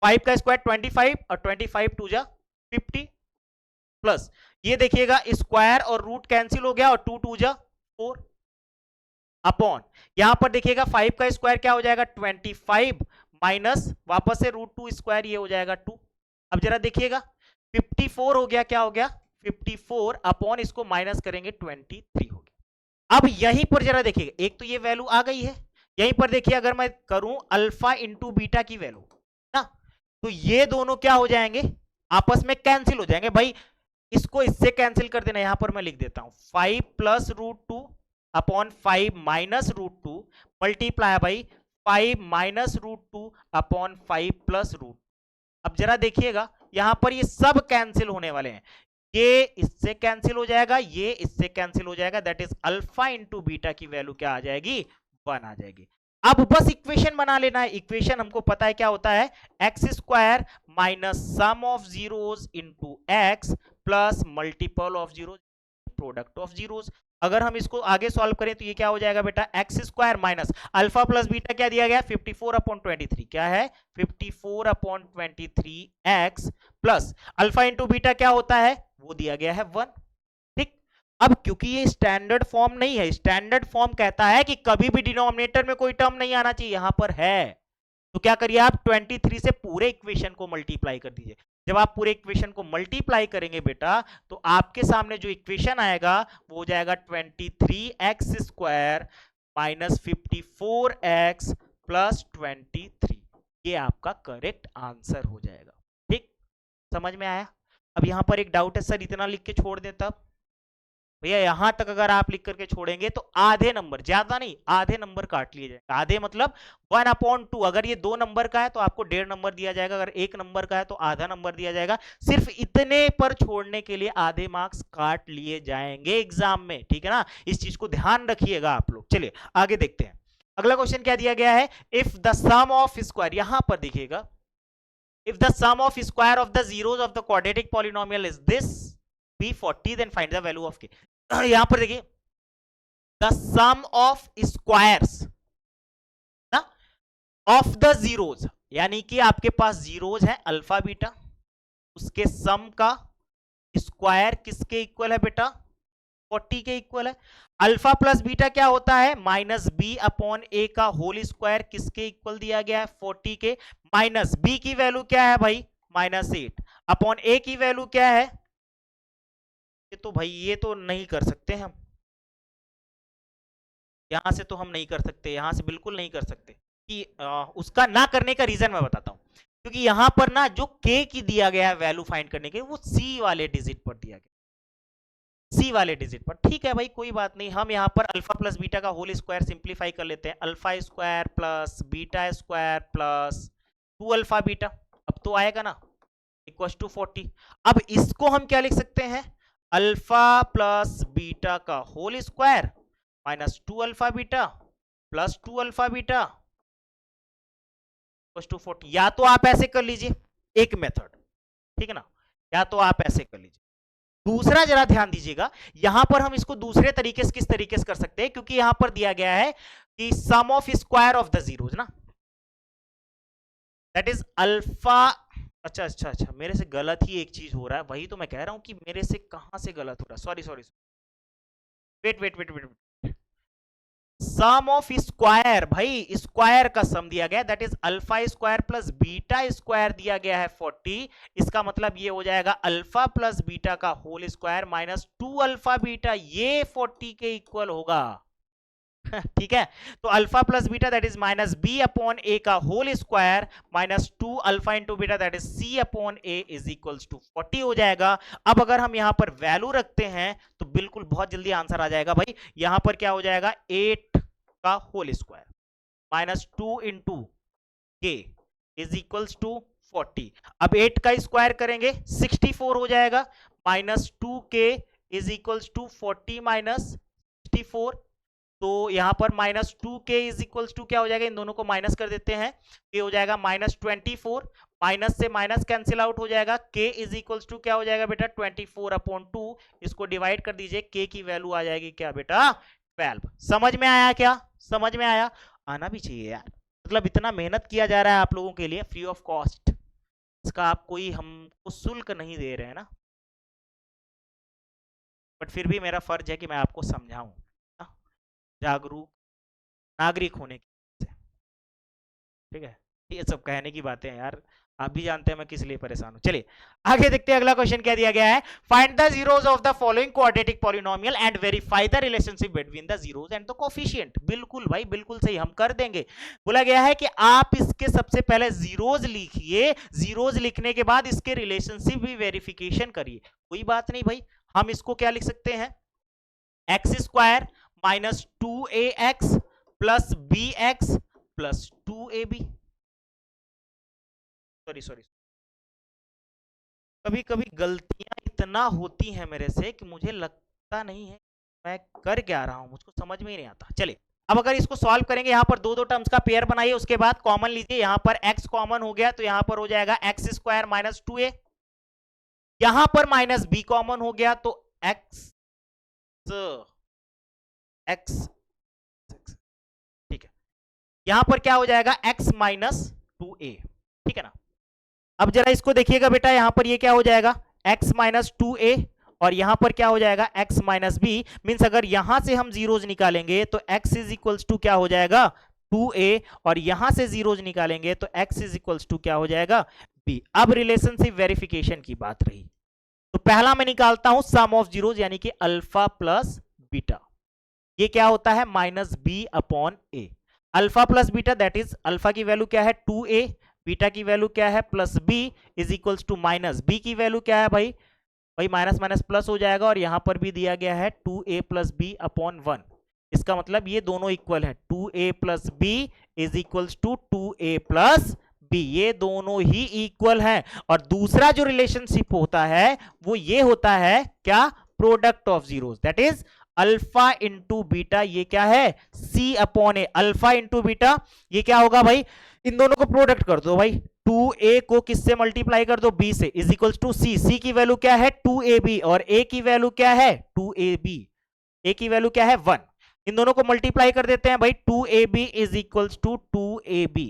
5 का स्क्वायर 25 और 25 टू जा 50 प्लस ये देखिएगा स्क्वायर और रूट कैंसिल हो गया और 2 टू जा 4 अपॉन यहां पर देखिएगा 5 का स्क्वायर क्या हो जाएगा 25 माइनस वापस से रूट 2 स्क्वायर, ये हो जाएगा 2। अब जरा देखिएगा 54 हो गया, क्या हो गया 54 अपॉन इसको माइनस करेंगे 23 हो गया। अब यहीं पर जरा देखिएगा, एक तो ये वैल्यू आ गई है, यहीं पर देखिए अगर मैं करूं अल्फा इंटू बीटा की वैल्यू ना, तो ये दोनों क्या हो जाएंगे आपस में कैंसिल हो जाएंगे भाई। इसको इससे कैंसिल कर देना, यहां पर मैं लिख देता हूं 5 plus root 2 upon 5 minus root 2 multiply by 5 minus root 2 upon 5 plus root. अब जरा देखिएगा यहां पर ये सब कैंसिल होने वाले हैं, ये इससे कैंसिल हो जाएगा, ये इससे कैंसिल हो जाएगा, that is alpha into beta की वैल्यू क्या आ जाएगी, 1 आ जाएगी। अब बस इक्वेशन बना लेना है, इक्वेशन हमको पता है क्या होता है, x square minus sum of zeros into x plus multiple of zeros product of zeros. अगर हम इसको आगे सॉल्व करें तो ये क्या हो जाएगा बेटा, x square minus alpha plus beta क्या दिया गया, 54/23 क्या है, 54/23 x plus alpha into beta क्या होता है, वो दिया गया है 1। ठीक, अब क्योंकि ये स्टैंडर्ड फॉर्म नहीं है, स्टैंडर्ड फॉर्म कहता है कि कभी भी डिनोमिनेटर में कोई टर्म नहीं आना चाहिए, यहां पर है, तो क्या करिए आप 23 से पूरे इक्वेशन को मल्टीप्लाई कर दीजिए। जब आप पूरे इक्वेशन को मल्टीप्लाई करेंगे बेटा तो आपके सामने जो इक्वेशन आएगा वो हो जाएगा 23x square minus 54x plus 23, ये आपका करेक्ट आंसर हो जाएगा। ठीक, समझ में आया। अब यहां पर एक डाउट है, सर इतना लिख के छोड़ दें तब, भैया यहां तक अगर आप लिख करके छोड़ेंगे तो आधे नंबर, ज्यादा नहीं आधे नंबर काट लिए जाएंगे, आधे मतलब 1/2। अगर ये 2 नंबर का है तो आपको 1.5 नंबर दिया जाएगा, अगर 1 नंबर का है तो आधा नंबर दिया जाएगा, सिर्फ इतने पर छोड़ने के लिए आधे मार्क्स काट लिए जाएंगे एग्जाम में, ठीक है ना, इस चीज को ध्यान रखिएगा आप लोग। चलिए आगे देखते हैं, अगला क्वेश्चन क्या दिया गया है, if the sum of square, यहां पर देखिएगा, if the sum of square of the zeros of the quadratic polynomial is this b40 then find the value of k। यहां पर देखिए द सम ऑफ स्क्वायर्स ना ऑफ द जीरोज, यानी कि आपके पास जीरोज है अल्फा बीटा, उसके सम का स्क्वायर किसके इक्वल है बेटा, 40 के इक्वल है। अल्फा प्लस बीटा क्या होता है, माइनस बी अपॉन ए का होल स्क्वायर किसके इक्वल दिया गया है, 40 के। माइनस बी की वैल्यू क्या है भाई, -8 अपॉन ए की वैल्यू क्या है, ये तो भाई ये तो नहीं कर सकते हम, यहां से तो हम नहीं कर सकते, यहां से बिल्कुल नहीं कर सकते। कि उसका ना करने का रीजन मैं बताता हूं, क्योंकि यहां पर ना जो के की दिया गया है वैल्यू फाइंड करने के, वो सी वाले डिजिट पर दिया गया, सी वाले डिजिट पर। ठीक है भाई कोई बात नहीं, हम यहाँ पर अल्फा प्लस बीटा का होल स्क्वायर सिंप्लीफाई कर लेते हैं, alpha square plus beta square plus 2 alpha beta, अब तो आएगा ना, इक्वल टू 40। अब इसको हम क्या लिख सकते हैं, अल्फा प्लस बीटा का whole square minus 2 alpha beta plus 2 alpha beta equal to 40। या तो आप ऐसे कर लीजिए एक मेथड, ठीक है ना, या तो आप ऐसे कर लीजिए। दूसरा जरा ध्यान दीजिएगा, यहां पर हम इसको दूसरे तरीके से किस तरीके से कर सकते हैं, क्योंकि यहां पर दिया गया है कि sum of square of the zeros ना, दैट इज अल्फा। अच्छा अच्छा अच्छा, मेरे से गलत ही एक चीज हो रहा है, वही तो मैं कह रहा हूं कि मेरे से कहां से गलत हो रहा है, sorry sorry, wait wait wait wait, sum of square, भाई स्क्वायर का सम दिया गया, that is alpha square plus beta square दिया गया है 40, इसका मतलब ये हो जाएगा अल्फा प्लस बीटा का whole square minus 2 alpha beta, ये 40 के इक्वल होगा। ठीक है, तो alpha plus beta that is minus B upon ए का whole square minus 2 alpha into beta that is C upon A is equals to 40 हो जाएगा। अब अगर हम यहां पर वैल्यू रखते हैं तो बिल्कुल बहुत जल्दी आंसर आ जाएगा भाई, यहां पर क्या हो जाएगा 8 का होल स्क्वायर माइनस 2 इंटू के इज इक्वल्स टू 40। अब 8 का स्क्वायर करेंगे 64 हो जाएगा, माइनस 2 के इज इक्वल्स टू 40 माइनस 64, तो यहां पर माइनस 2 के इज इक्वल्स टू क्या हो जाएगा, इन दोनों को माइनस कर देते हैं, के हो जाएगा माइनस 24, माइनस से माइनस कैंसिल आउट हो जाएगा, के इज इक्वल्स टू क्या हो जाएगा बेटा 24/2, इसको डिवाइड कर दीजिए, के की वैल्यू आ जाएगी क्या बेटा 12। समझ में आया क्या, समझ में आया, आना भी चाहिए यार, मतलब इतना मेहनत किया जा रहा है आप लोगों के लिए फ्री ऑफ कॉस्ट, इसका आप कोई हमको शुल्क नहीं दे रहे हैं ना, बट फिर भी मेरा फर्ज है कि मैं आपको समझाऊं, जागरूक नागरिक होने की, ठीक है, ये सब कहने की बातें हैं यार, आप भी जानते हैं मैं किस लिए परेशान हूं। चलिए आगे देखते हैं, अगला क्वेश्चन क्या दिया गया है, find the zeros of the following quadratic polynomial and verify the relationship between the zeros and the coefficient. बिल्कुल भाई बिल्कुल सही, हम कर देंगे। बोला गया है कि आप इसके सबसे पहले जीरोस लिखिए, जीरोस लिखने के बाद इसके रिलेशनशिप भी वेरिफिकेशन करिए। कोई बात नहीं भाई, हम इसको क्या लिख सकते हैं, x square minus 2ax plus bx plus 2ab, sorry sorry कभी कभी गलतियां इतना होती हैं मेरे से कि मुझे लगता नहीं है मैं कर क्या रहा हूं, मुझको समझ में ही नहीं आता। चलिए अब अगर इसको सॉल्व करेंगे, यहां पर दो दो टर्म्स का पेयर बनाइए, उसके बाद कॉमन लीजिए। यहां पर x कॉमन हो गया तो यहां पर हो जाएगा एक्स स्क्वायर माइनस 2a। यहां पर माइनस b कॉमन हो गया तो x x ठीक है, यहां पर क्या हो जाएगा x माइनस 2a। ठीक है ना। अब जरा इसको देखिएगा बेटा, यहां पर ये क्या हो जाएगा x माइनस 2a और यहां पर क्या हो जाएगा x माइनस बी। मीन्स अगर यहां से हम जीरोज निकालेंगे तो x इज इक्वल्स टू क्या हो जाएगा 2a, और यहां से जीरोज निकालेंगे तो x इज इक्वल्स टू क्या हो जाएगा b। अब रिलेशनशिप वेरिफिकेशन की बात रही तो पहला मैं निकालता हूं सम ऑफ जीरोज यानी कि अल्फा प्लस बीटा। ये क्या होता है minus B upon a. Alpha plus beta that is alpha की वैल्यू क्या है 2a, बीटा की वैल्यू क्या है plus b is equals to minus B की वैल्यू क्या है भाई, भाई माइनस माइनस प्लस हो जाएगा और यहां पर भी दिया गया है 2a प्लस बी अपॉन 1। इसका मतलब ये दोनों इक्वल है, 2a plus b is equals to 2a plus b, ये दोनों ही इक्वल हैं। और दूसरा जो रिलेशनशिप होता है वो ये होता है क्या, product of zeros, that is alpha into beta. ये क्या है सी upon a, alpha into beta ये क्या होगा भाई, इन दोनों को प्रोडक्ट कर दो भाई, 2a को किससे मल्टीप्लाई कर दो b से, इज इक्वल्स टू सी। सी की वैल्यू क्या है 2ab और a की वैल्यू क्या है 2ab, a की वैल्यू क्या है 1। इन दोनों को मल्टीप्लाई कर देते हैं भाई, 2ab is equals to 2ab।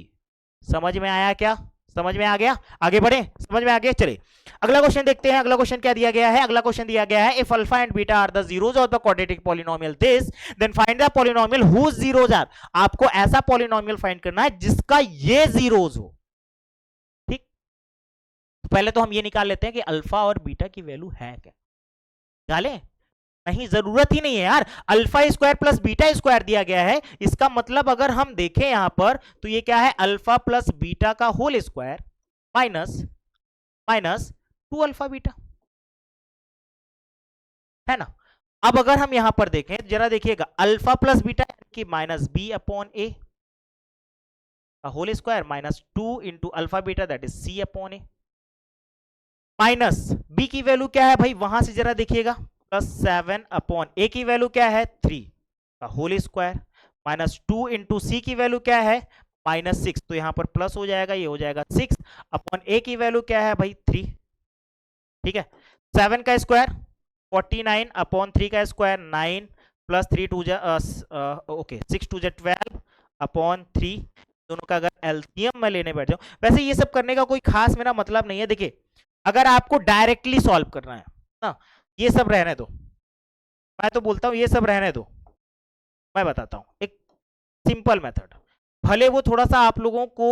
समझ में आया क्या, समझ में आ गया, आगे बढ़े, समझ में आ गया। चलिए अगला क्वेश्चन देखते हैं। अगला क्वेश्चन क्या दिया गया है, अगला क्वेश्चन दिया गया है if alpha and beta are the zeros of the quadratic polynomial this then find the polynomial whose zeros are. आपको ऐसा पॉलिनोमियल फाइंड करना है जिसका ये जीरोस हो। ठीक, पहले तो हम ये निकाल लेते हैं कि अल्फा और बीटा की वैल्यू है क्या। निकाले नहीं, जरूरत ही नहीं है यार, alpha square plus beta square दिया गया है। इसका मतलब अगर हम देखें यहां पर तो ये क्या है अल्फा प्लस बीटा का whole square minus minus 2 alpha beta, है ना। अब अगर हम यहां पर देखें जरा देखिएगा, अल्फा प्लस बीटा की माइनस बी अपॉन ए का whole square minus 2 into alpha beta that is C upon A, minus B की वैल्यू क्या है भाई, वहां से जरा देखिएगा प्लस 7 अपॉन ए की वैल्यू क्या है 3 का होल स्क्वायर माइनस 2 इंटू सी की वैल्यू क्या है माइनस 6, तो यहां पर प्लस हो जाएगा, ये हो जाएगा 6 अपॉन ए की वैल्यू क्या है भाई 3। ठीक है, 7 का स्क्वायर 49 अपॉन 3 का स्क्वायर 9 प्लस 3 टू जा ओके 6 टू जा 12 अपॉन 3। दोनों का अगर एलसीएम में लेने बैठ जाओ, वैसे ये सब करने का कोई खास मेरा मतलब नहीं है। देखिए अगर आपको डायरेक्टली सॉल्व करना है ना, ये सब रहने दो, मैं तो बोलता हूं ये सब रहने दो। मैं बताता हूं एक सिंपल मेथड, भले वो थोड़ा सा आप लोगों को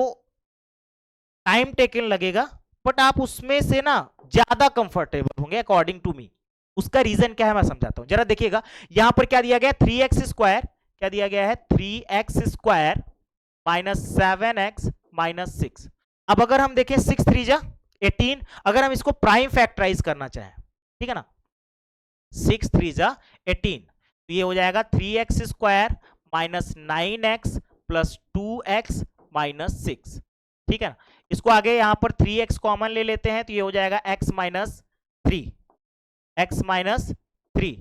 टाइम टेकन लगेगा बट आप उसमें से ना ज्यादा कंफर्टेबल होंगे अकॉर्डिंग टू मी। उसका रीजन क्या है मैं समझाता हूं, जरा देखिएगा यहां पर क्या दिया गया 3x स्क्वायर, क्या दिया गया है 3x square minus 7x minus 6। अब अगर हम देखें 6 3 जा 18, अगर हम इसको प्राइम फैक्टराइज करना चाहें, ठीक है ना, 6 3 जा 18, तो ये हो जाएगा 3x square minus 9x plus 2x minus 6। ठीक है ना, इसको आगे यहां पर 3x कॉमन ले लेते हैं तो ये हो जाएगा x minus 3, x minus 3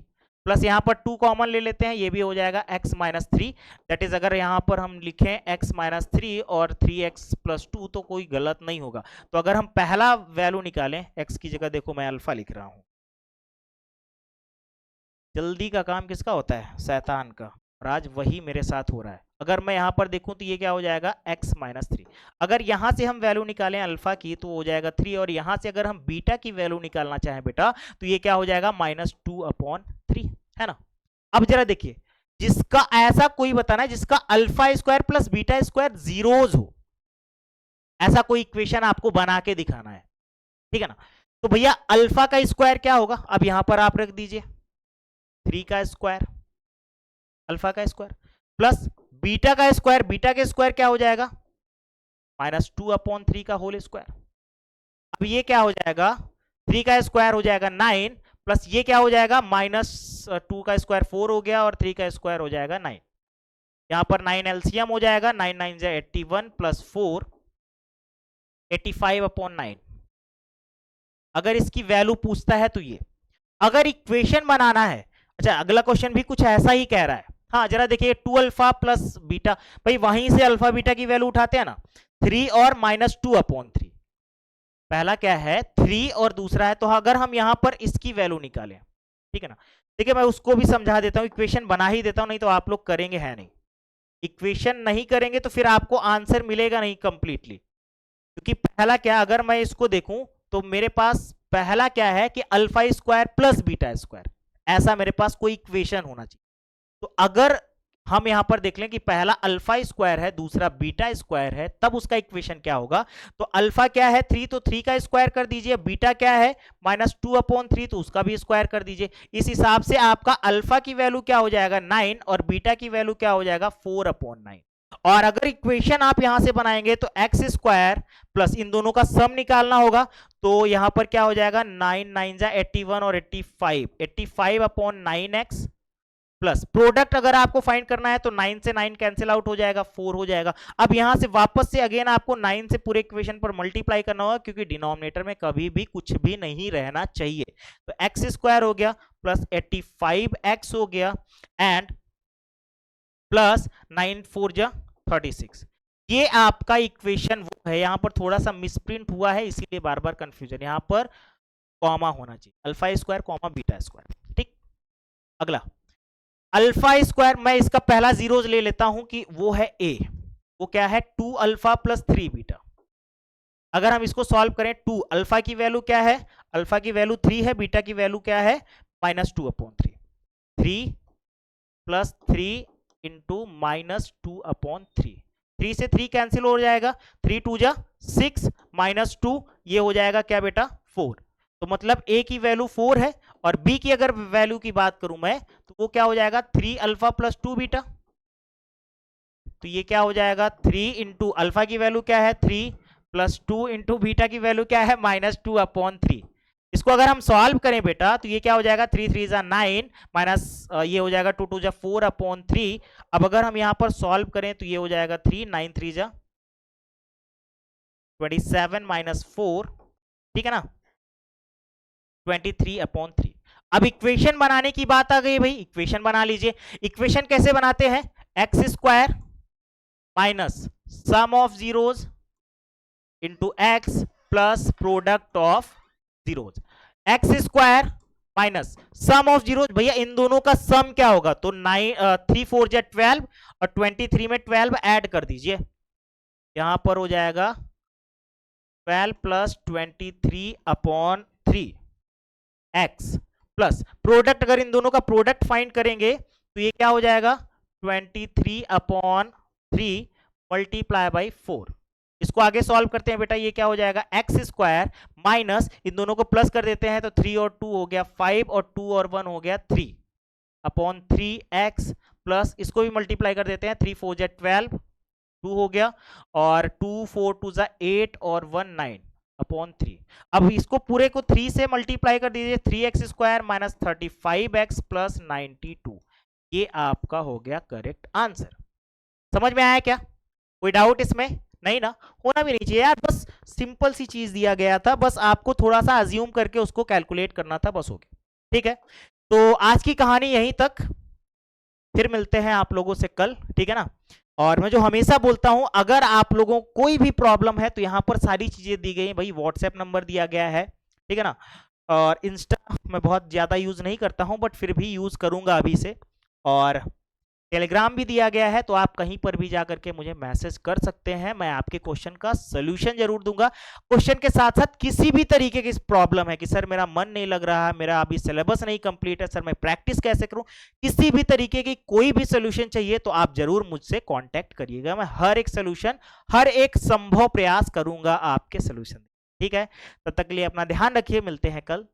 plus यहां पर 2 कॉमन ले लेते हैं, ये भी हो जाएगा x माइनस 3। दैट इज अगर यहां पर हम लिखें x माइनस 3 और 3x प्लस 2 तो कोई गलत नहीं होगा। तो अगर हम पहला वैल्यू निकालें, x की जगह देखो मैं अल्फा लिख रहा हूं, जल्दी का काम किसका होता है, शैतान का, और आज वही मेरे साथ हो रहा है। अगर मैं यहां पर देखूं तो ये क्या हो जाएगा x माइनस 3। अगर यहां से हम वैल्यू निकालें अल्फा की तो हो जाएगा 3, और यहां से अगर हम बीटा की वैल्यू निकालना चाहें बेटा तो ये क्या हो जाएगा माइनस 2 अपॉन 3, है ना। अब जरा देखिए, जिसका ऐसा कोई बताना है जिसका alpha square plus beta square zeros हो, ऐसा कोई इक्वेशन आपको बना के दिखाना है, ठीक है ना। तो भैया अल्फा का स्क्वायर क्या होगा, अब यहां पर आप रख दीजिए 3 का स्क्वायर अल्फा का स्क्वायर प्लस बीटा का स्क्वायर, बीटा के स्क्वायर क्या हो जाएगा माइनस 2 अपॉन 3 का होल स्क्वायर। अब ये क्या हो जाएगा 3 का स्क्वायर हो जाएगा 9 प्लस ये क्या हो जाएगा माइनस 2 का स्क्वायर 4 हो गया और 3 का स्क्वायर हो जाएगा 9। यहां पर 9 एलसीएम हो जाएगा, 9 9 जा 81 प्लस 4 85 अपॉन 9। अगर इसकी वैल्यू पूछता है तो ये, अगर इक्वेशन बनाना है, अच्छा अगला क्वेश्चन भी कुछ ऐसा ही कह रहा है। हाँ जरा देखिए 2 अल्फा प्लस बीटा, भाई वहीं से अल्फा बीटा की वैल्यू उठाते हैं ना, 3 और -2/3। पहला क्या है 3 और दूसरा है, तो अगर हम यहां पर इसकी वैल्यू निकालें, ठीक है ना, देखिए मैं उसको भी समझा देता हूं, इक्वेशन बना ही देता हूं, नहीं तो आप लोग करेंगे है नहीं, इक्वेशन नहीं करेंगे तो फिर आपको आंसर मिलेगा नहीं कंप्लीटली। क्योंकि पहला क्या, अगर मैं इसको देखूं तो मेरे पास पहला क्या है कि alpha square plus beta square, ऐसा मेरे पास कोई इक्वेशन होना चाहिए। तो अगर हम यहां पर देख लें कि पहला अल्फा स्क्वायर है, दूसरा बीटा स्क्वायर है, तब उसका इक्वेशन क्या होगा, तो अल्फा क्या है 3, तो 3 का स्क्वायर कर दीजिए, बीटा क्या है -2/3, तो उसका भी स्क्वायर कर dीजिए। इस हिसाब से आपका अल्फा की वैल्यू क्या हो जाएगा 9 और बीटा की वैल्यू क्या हो जाएगा 4/9। और अगर इक्वेशन आप यहां से बनाएंगे तो एक्स स्क्वायर प्लस इन दोनों का सम निकालना होगा, तो यहां पर क्या हो जाएगा 9 9 जा 81 और 85, 85/9x प्लस प्रोडक्ट अगर आपको फाइंड करना है तो 9 से 9 कैंसिल आउट हो जाएगा, 4 हो जाएगा। अब यहां से वापस से अगेन आपको 9 से पूरे इक्वेशन पर मल्टीप्लाई करना होगा, क्योंकि डिनोमिनेटर में कभी भी कुछ भी नहीं रहना चाहिए। तो एक्स स्क्वायर हो गया प्लस 85x हो गया एंड प्लस 9 4 जा 36। ये आपका इक्वेशन वो है, यहां पर थोड़ा सा मिसप्रिंट हुआ है इसीलिए बार बार कंफ्यूजन, यहां पर कॉमा होना चाहिए, alpha square comma beta square. ठीक, अगला अल्फा स्क्वायर, मैं इसका पहला जीरोज ले लेता हूं कि वो है ए, वो क्या है 2 अल्फा प्लस 3 बीटा। अगर हम इसको सॉल्व करें, 2 अल्फा की वैल्यू क्या है, अल्फा की वैल्यू 3 है, बीटा की वैल्यू क्या है -2/3, 3 प्लस 3 इंटू -2/3, 3 से 3 कैंसिल हो जाएगा, 3 2 जा 6 -2, ये हो जाएगा क्या बेटा 4। तो मतलब ए की वैल्यू 4 है, और बी की अगर वैल्यू की बात करूं मैं तो वो क्या हो जाएगा 3 अल्फा प्लस 2 बीटा। तो ये क्या हो जाएगा 3 इंटू अल्फा की वैल्यू क्या है 3 प्लस 2 इंटू बीटा की वैल्यू क्या है -2/3। इसको अगर हम सॉल्व करें बेटा तो ये क्या हो जाएगा 3 3 जा 9 माइनस ये हो जाएगा 2 2 जा 4/3। अब अगर हम यहां पर सॉल्व करें तो ये हो जाएगा 3 9 3 जा 27 -4, ठीक है ना 23/3। अब इक्वेशन बनाने की बात आ गई भाई, इक्वेशन बना लीजिए। इक्वेशन कैसे बनाते हैं, x square minus sum of zeros into x plus product of zeros, x square minus sum of zeros, भैया इन दोनों का सम क्या होगा, तो 3 4 जा 12 और 23 में 12 ऐड कर दीजिए, यहां पर हो जाएगा 12 प्लस 23/3 एक्स प्लस प्रोडक्ट, अगर इन दोनों का प्रोडक्ट फाइंड करेंगे तो ये क्या हो जाएगा 23/3 मल्टीप्लाई बाई 4। इसको आगे सॉल्व करते हैं बेटा, ये क्या हो जाएगा एक्स स्क्वायर माइनस इन दोनों को प्लस कर देते हैं तो 3 और 2 हो गया 5 और 2 और 1 हो गया 3/3 एक्स प्लस इसको भी मल्टीप्लाई कर देते हैं 3 4 जा 12 2 हो गया और 2 4 2 जा 8 और 1 9/3। अब इसको पूरे को 3 से मल्टीप्लाई कर दीजिए 3x square minus 35x plus 92, ये आपका हो गया करेक्ट आंसर। समझ में आया क्या, कोई डाउट इसमें नहीं ना, होना भी नहीं चाहिए यार, बस सिंपल सी चीज दिया गया था, बस आपको थोड़ा सा अज्यूम करके उसको कैलकुलेट करना था, बस हो गया। ठीक है, तो आज की कहानी यहीं तक, फिर मिलते हैं आप लोगों से कल, ठीक है ना। और मैं जो हमेशा बोलता हूं, अगर आप लोगों को कोई भी प्रॉब्लम है तो यहां पर सारी चीजें दी गई हैं भाई, व्हाट्सएप नंबर दिया गया है, ठीक है ना। और इंस्टा मैं बहुत ज्यादा यूज नहीं करता हूं बट फिर भी यूज करूंगा अभी से, और टेलीग्राम भी दिया गया है, तो आप कहीं पर भी जाकर के मुझे मैसेज कर सकते हैं, मैं आपके क्वेश्चन का सोल्यूशन जरूर दूंगा। क्वेश्चन के साथ साथ किसी भी तरीके की प्रॉब्लम है कि सर मेरा मन नहीं लग रहा है, मेरा अभी सिलेबस नहीं कंप्लीट है, सर मैं प्रैक्टिस कैसे करूं, किसी भी तरीके की कोई भी सोल्यूशन चाहिए तो आप जरूर मुझसे कॉन्टैक्ट करिएगा, मैं हर एक सोल्यूशन हर एक संभव प्रयास करूंगा आपके सोल्यूशन। ठीक है, तब तक के लिए अपना ध्यान रखिए, मिलते हैं कल।